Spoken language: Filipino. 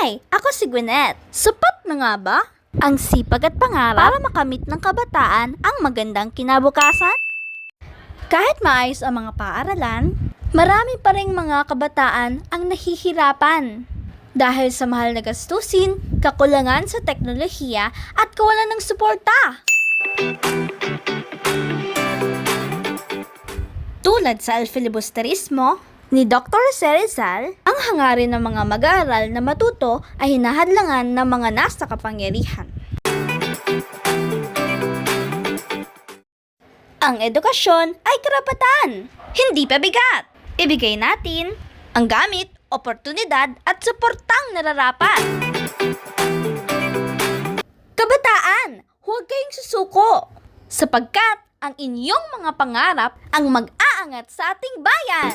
Hi! Ako si Gwyneth. Sapat na nga ba ang sipag at pangarap para makamit ng kabataan ang magandang kinabukasan? Kahit maayos ang mga paaralan, marami pa ring mga kabataan ang nahihirapan dahil sa mahal na gastusin, kakulangan sa teknolohiya at kawalan ng suporta. Tulad sa alfilibusterismo ni Dr. Rizal, ang hangarin ng mga mag-aaral na matuto ay hinahadlangan ng mga nasa kapangyarihan. Ang edukasyon ay karapatan, hindi pabigat. Ibigay natin ang gamit, oportunidad at suportang nararapat. Kabataan, huwag kayong susuko sapagkat ang inyong mga pangarap ang mag-aangat sa ating bayan.